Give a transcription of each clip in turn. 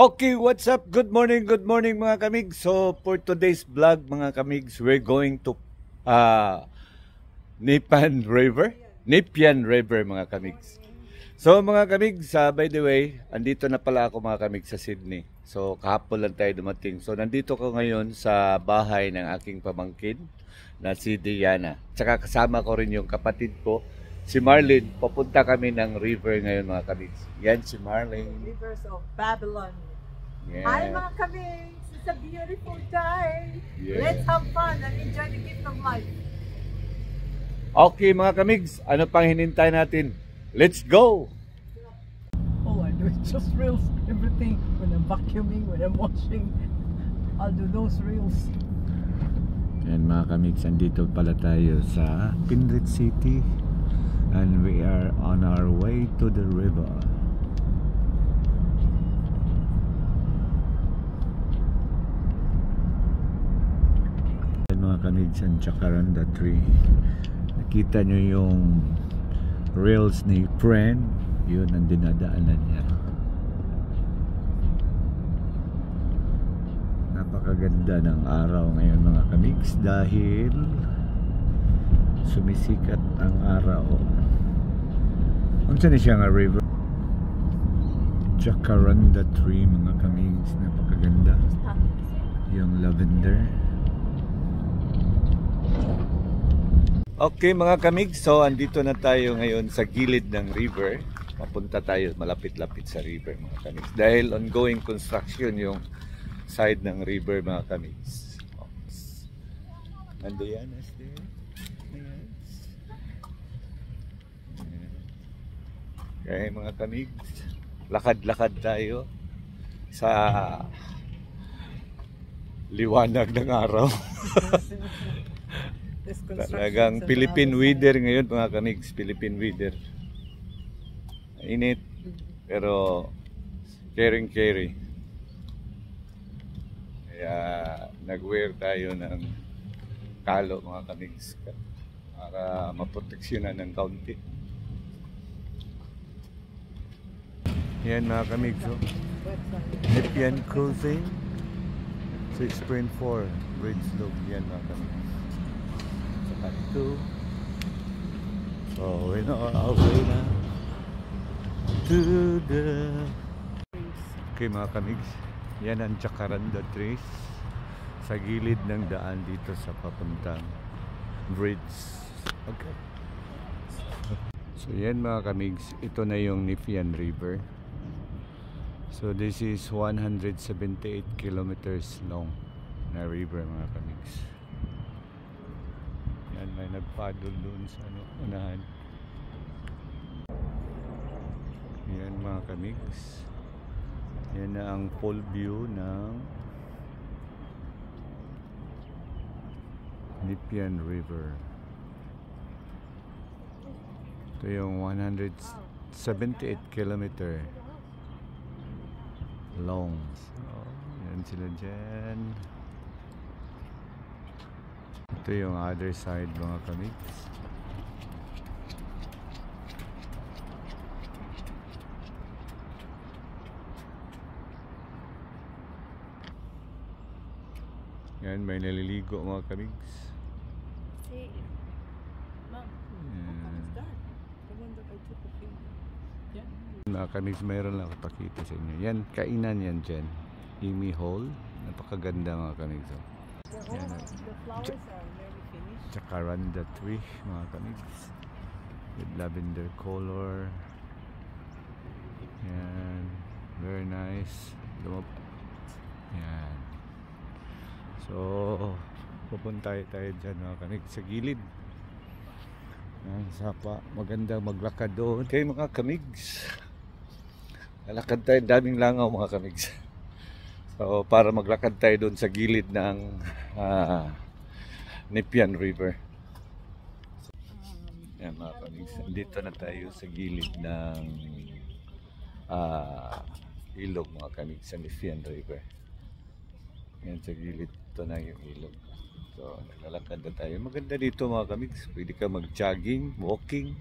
Okay, what's up? Good morning mga kamigs. So, for today's vlog mga kamigs, we're going to Nepean River mga kamigs. So mga kamigs, by the way, andito na pala ako mga kamigs sa Sydney. So, kahapon lang tayo dumating. So, nandito ko ngayon sa bahay ng aking pamangkin na si Diana. Tsaka kasama ko rin yung kapatid ko, si Marlene. Papunta kami ng river ngayon mga kamigs. Yan si Marlene. Rivers of Babylon. Yeah. Hi mga kamigs! It's a beautiful day! Yeah. Let's have fun and enjoy the gift of life! Okay mga kamigs, ano pang hinintay natin? Let's go! Oh, I do just reels, everything. When I'm vacuuming, when I'm washing, I'll do those reels. Yan mga kamigs, andito pala tayo sa Penrith City and we are on our way to the river. Mga kamigs, ang Jacaranda tree. Nakita nyo yung rails ni Friend, yun ang dinadaanan niya. Napakaganda ng araw ngayon mga kamigs dahil sumisikat ang araw. Unsa ni siya nga river? Jacaranda tree mga kamigs, napakaganda. Yung lavender. Okay mga kamig, so andito na tayo ngayon sa gilid ng river. Papunta tayo malapit-lapit sa river mga kamig. Dahil ongoing construction yung side ng river mga kamig. Andiyan, okay mga kamig, lakad-lakad tayo sa liwanag ng araw. Talagang Philippine weather ngayon mga kamigs, Philippine weather. Init pero caring. Kaya nag-wear tayo ng kalo mga kamigs para maproteksyonan ng kaunti. Yan mga kamigs, oh. Nepean Cruising 6.4 bridge loop. Yan mga kamigs. So we're on our way now to the... Okay mga kamigs, yan ang Jacaranda trees sa gilid ng daan dito sa papuntang bridge. Okay. So yan mga kamigs, ito na yung Nepean River. So this is 178 kilometers long na river mga kamigs. May nagpaddle doon sa unahan. Yan mga kamigs, yan na ang full view ng Nepean River. Ito yung 178 kilometer long. So, yan sila dyan. Ito yung other side mga kamigs. Yan, may naliligo mga kamigs. Mga kamigs, mayroon lang ako pakita sa inyo. Yan, kainan yan dyan. Imi Hall. Napakaganda mga kamigs. Yan, The flowers are very finished. Jacaranda tree mga kamigs with lavender color. Yan, very nice. Yan. So pupunta tayo dyan mga kamigs sa gilid. Yan, sapa, maganda maglakad doon. Okay mga kamigs, lalakad tayo, daming langaw mga kamigs. So para maglakad tayo doon sa gilid ng Nepean River. Yan mga kamigs, dito na tayo sa gilid ng ilog mga kamigs sa Nepean River. Yan sa gilid, ito na yung ilog. So naglalakad na tayo. Maganda dito mga kamigs, pwede ka mag-jogging, walking.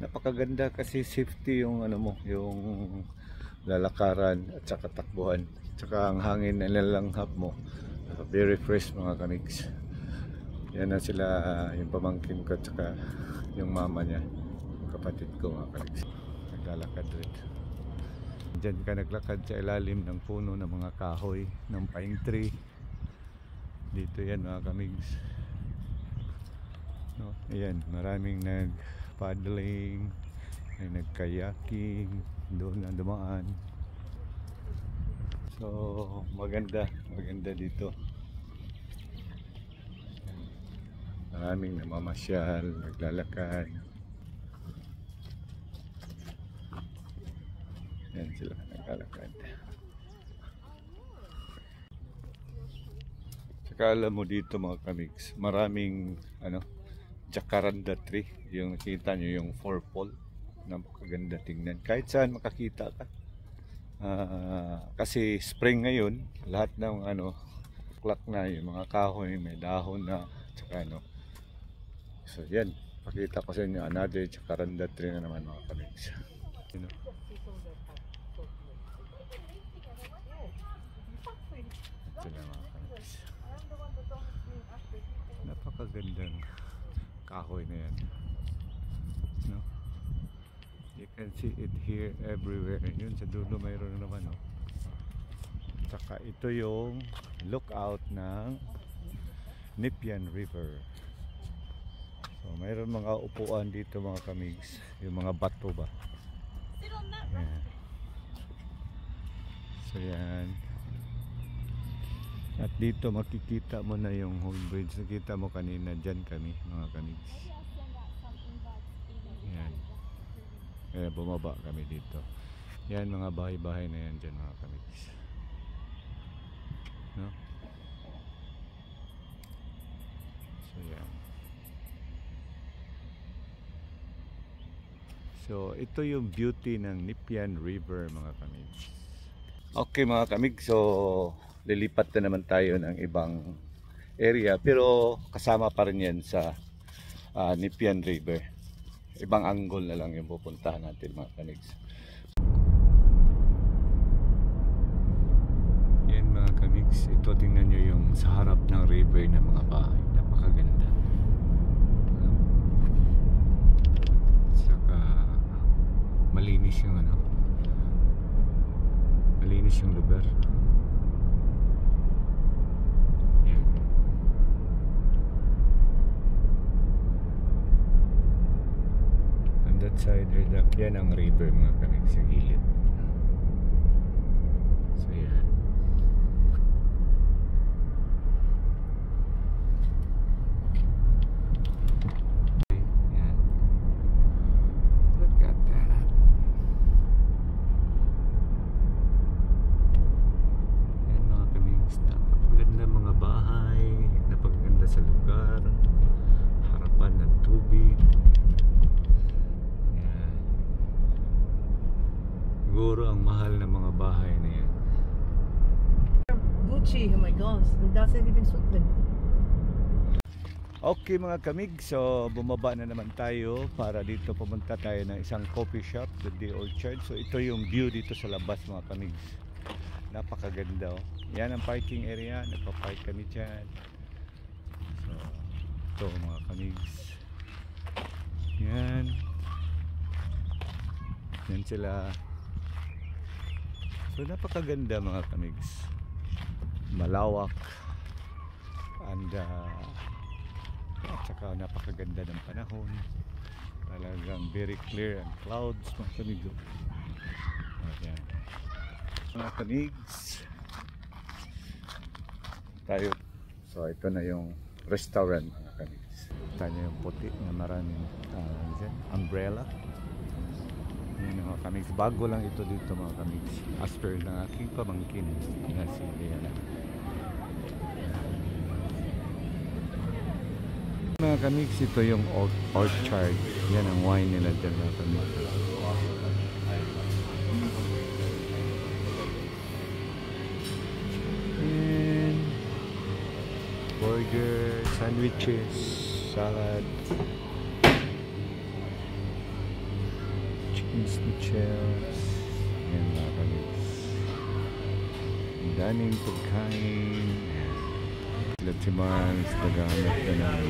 Napakaganda kasi safety yung ano mo, yung lalakaran at saka takbuhan. Tsaka ang hangin na nilalanghap mo, very fresh mga kamigs. Yan na sila, yung pamangkin ko at saka yung mama niya, yung kapatid ko mga kamigs. Naglalakad rin. Diyan ka naglakad sa ilalim ng puno ng mga kahoy, ng pine tree. Dito yan mga kamigs. No, ayan, maraming nag-paddling, may nag-kayaking, doon na dumaan. So, maganda dito. Maraming namamasyal, naglalakad. Yan sila naglalakad. Tsaka alam mo dito mga kamigs, maraming jacaranda tree. Yung nakita nyo yung four-pole, napakaganda tingnan. Kahit saan makakita ka. Kasi spring ngayon, lahat ng clock na yung mga kahoy, may dahon na, tsaka so yan, pakita ko sa inyo another jacaranda tree na naman mga kamigs. Ito na mga kamigs. Napakagandang kahoy na yan, no? You can see it here everywhere. Yun sa dulo mayroon naman, no? Tsaka ito yung lookout ng Nepean River. So mayroon mga upuan dito mga kamigs, yung mga bato ba. Ayan. So yan. At dito makikita mo na yung whole bridge. Nakita mo kanina, dyan kami mga kamigs. Yan. Kaya bumaba kami dito. Yan mga bahay-bahay na yan dyan mga kamigs. No? So yan. So ito yung beauty ng Nepean River mga kamigs. Okay mga kamigs, so lilipat na naman tayo ng ibang area pero kasama pa rin yan sa Nepean River. Ibang angle na lang yung pupuntahan natin mga kamigs. Yan mga kamigs, ito tingnan nyo yung sa harap ng river ng mga bahay. Napakaganda. Saka malinis yung malinis yung lugar. That side, yan ang river mga kamigs sa gilid. So yan. Yan. Look at that. Yan mga kamigs, napakaganda mga bahay, napakaganda sa lugar, harapan ng tubig. Siguro ang mahal ng mga bahay na yan. Gucci, oh my gosh, it doesn't even suit them. Okay mga kamig, so bumaba na naman tayo para dito pumunta tayo ng isang coffee shop, The Orchard. So ito yung view dito sa labas mga kamig. Napakaganda, oh. Yan ang parking area, nagpa-park kami dyan. So ito mga kamig. Yan. Yan sila. So napakaganda mga kamigs, malawak, and at saka napakaganda ng panahon, talagang very clear and clouds mga kamigs. Ayan. Mga kamigs tayo, so ito na yung restaurant mga kamigs. Ito na yung puti na maraming umbrella. Yan mga kamigs, bago lang ito dito mga kamigs, as per ng aking pamangkin na si Diana. Mga kamigs, ito yung orchard. Yan ang wine nila dyan mga kamigs. And burger, sandwiches, salad, shells. Yan mga kamigs. Ang daming pagkain. Lahat si Mans, naghahanap na ng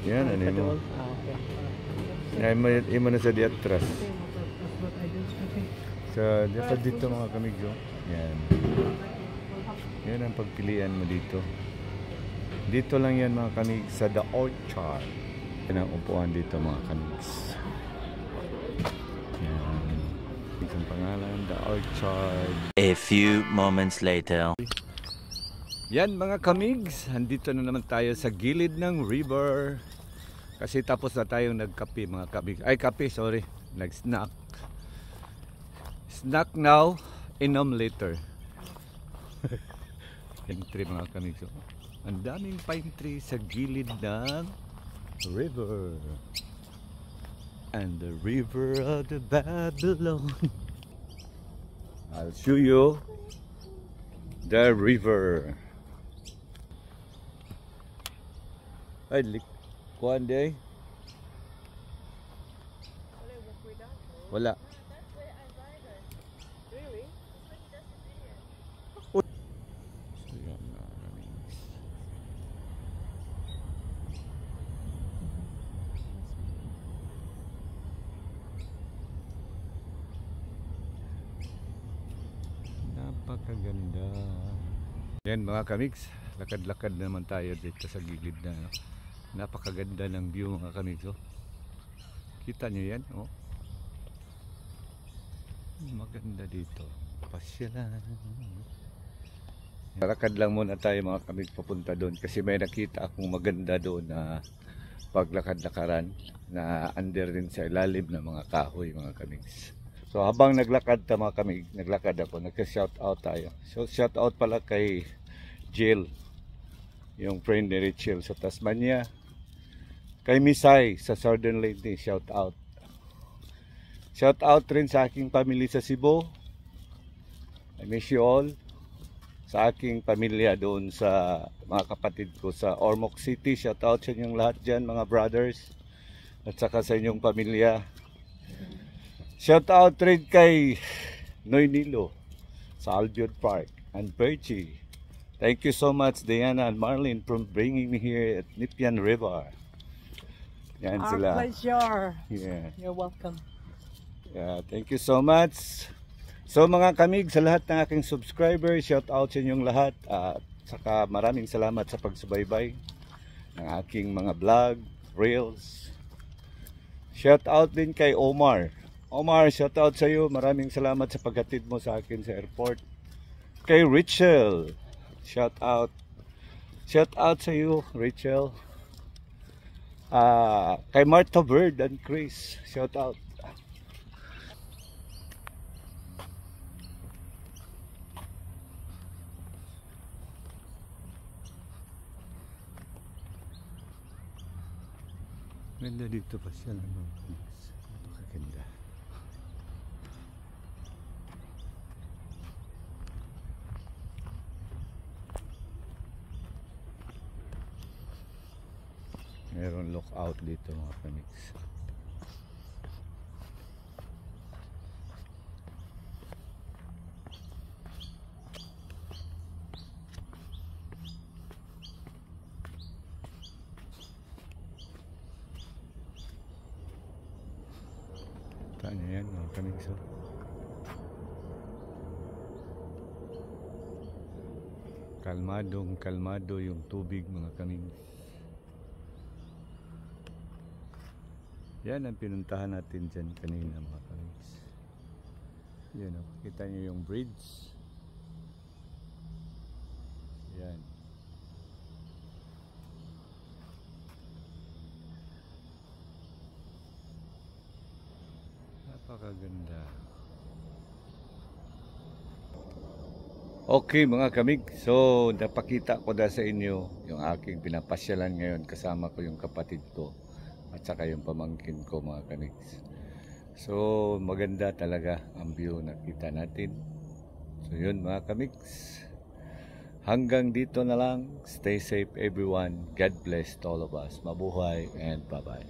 yan, ano mo? Yan mo na sa diatras. Sa dapat dito mga kamigyo. Yan. Yan ang pagpilian mo dito. Dito lang yan mga kamig sa The Orchard. Yan ang upuan dito mga kamigs. Yan. Isang pangalan, The Orchard. A few moments later. Yan mga kamigs, andito na naman tayo sa gilid ng river. Kasi tapos na tayong nagkape mga kamigs. Ay kape, sorry. Nag-snack. Snack now, inom later. Pine tree mga kamigs. Ang daming pine tree sa gilid ng river. And the river of the Babylon. I'll show you the river. Ay, kuhan day. Wala. Napakaganda. Yan mga kamigs, lakad-lakad naman tayo dito sa gilid na napakaganda ng view mga kamigs. Oh. Kita nyo yan? Oh. Maganda dito. Pasyalan. Lakad lang muna tayo mga kamigs papunta doon kasi may nakita akong maganda doon na paglakad-lakaran na under din sa ilalim ng mga kahoy mga kamigs. So habang naglakad ta mga kamigs, naglakad ako, nagka-shout out tayo. So shout out pala kay Jill, yung friend ni Rachel sa Tasmania. Kay Misay sa Southern Lady, shout out. Shout out rin sa aking pamilya sa Cebu. I miss you all. Sa aking pamilya doon sa mga kapatid ko sa Ormoc City, shout out sa inyong lahat dyan mga brothers. At saka sa inyong pamilya. Shout out rin kay Noy Nilo sa Albion Park and Bergie. Thank you so much Diana and Marlene from bringing me here at Nepean River. Yan Our sila. pleasure. Yeah. You're welcome. Yeah, thank you so much. So mga kamig, sa lahat ng aking subscribers, shout out sa inyong lahat. Saka maraming salamat sa pagsubaybay ng aking mga vlog, reels. Shout out din kay Omar. Omar, shout out sa iyo. Maraming salamat sa paghatid mo sa akin sa airport. Kay Rachel, shout out. Shout out sa iyo, Rachel. Kay Martha Bird and Chris, shout out. Ganda dito pa siya. Napakaganda. Meron lookout dito mga kamigs. Tanya yan mga kamigs. Kalmado yung tubig mga kamigs. Yan ang pinuntahan natin dyan kanina mga kamigs. Yan o, kita nyo yung bridge. Yan. Napakaganda. Okay mga kamig, so napakita ko na sa inyo yung aking pinapasyalan ngayon, kasama ko yung kapatid ko at saka yung pamangkin ko mga kamigs. So maganda talaga ang view nakita natin. So yun mga kamigs, hanggang dito na lang. Stay safe everyone. God bless to all of us. Mabuhay and bye bye.